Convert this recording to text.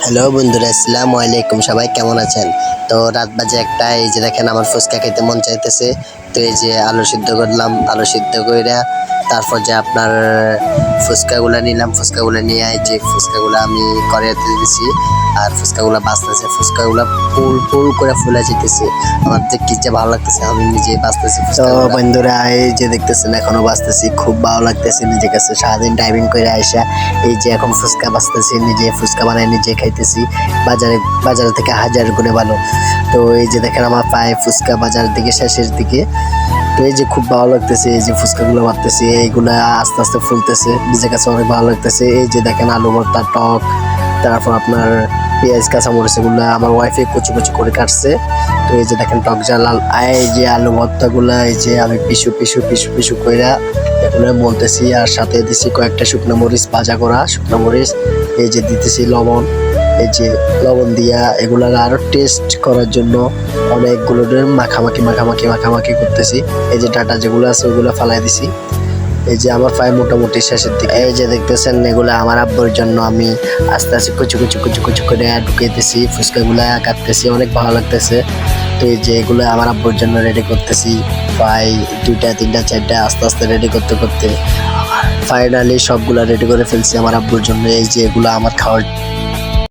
Hello বন্ধুরা, আসসালামু আলাইকুম। সবাই কেমন আছেন? তো রাত বাজে একটা, এই যে দেখেন আমার ফুচকা খেতে মন চাইতেছে। তো এই যে আলু সিদ্ধ করলাম, আলু সিদ্ধ কইরা তারপর যে আপনার ফুচকাগুলা নিলাম, ফুচকাগুলা নিয়ে এই যে ফুচকাগুলা আমি কড়াইতে দিছি আর ফুচকাগুলা বাজতেছে, ফুচকাগুলা ফুল ফুল করে ফুলে যেতেছে। আমার দেখতে যে ভালো লাগতেছে, আমি নিজে বাজতেছি। তো বন্ধুরা এই যে দেখতেছেন এখনো বাজতেছি, খুব ভালো লাগতেছে নিজের কাছে। সারাদিন ড্রাইভিং করে আইসা এই যে এখন ফুচকা বাজতেছি, নিজে ফুচকা বানাই নিজে খাইতেছি। বাজার থেকে হাজার গুণে ভালো। তো এই যে দেখেন আমার পায়ে ফুচকা বাজার দিকে শেষের দিকে। তো এই যে খুব ভালো লাগতেছে, এই যে ফুচকাগুলো মারতেছি, এইগুলা আস্তে আস্তে ফুলতেছে, নিজের কাছে অনেক ভালো লাগতেছে। এই যে দেখেন আলু ভর্তা, টক, তারপর আপনার পেঁয়াজ, কাঁচামরিচ, এগুলো আমার ওয়াইফে কুচি কুচি করে কাটছে। তো এই যে দেখেন টক ঝাল, এই যে আলু ভর্তাগুলা এই যে আমি পিছু পিছু পিছু পিছু কইরা এগুলো বলতেছি, আর সাথে দিছি কয়েকটা শুকনো মরিচ, ভাজা করা শুকনো মরিচ। এই যে দিতেছি লবণ, এই যে লবণ দিয়া এগুলা আরো টেস্ট করার জন্য অনেকগুলো মাখামাখি করতেছি। এই যে ডাটা যেগুলো আছে ওগুলো ফালাই দিছি। এই যে আমার প্রায় মোটামুটি শেষের দিকে। এই যে দেখতেছেন এগুলো আমার আব্বুর জন্য আমি আস্তে আস্তে কুচু করে ঢুকাইতেছি, ফুচকাগুলা কাটতেছি, অনেক ভালো লাগতেছে। তো এই যে এগুলো আমার আব্বুর জন্য রেডি করতেছি, প্রায় 2টা 3টা 4টা আস্তে আস্তে রেডি করতে করতে ফাইনালি সবগুলা রেডি করে ফেলছি আমার আব্বুর জন্য। এই যে এগুলো আমার খাওয়ার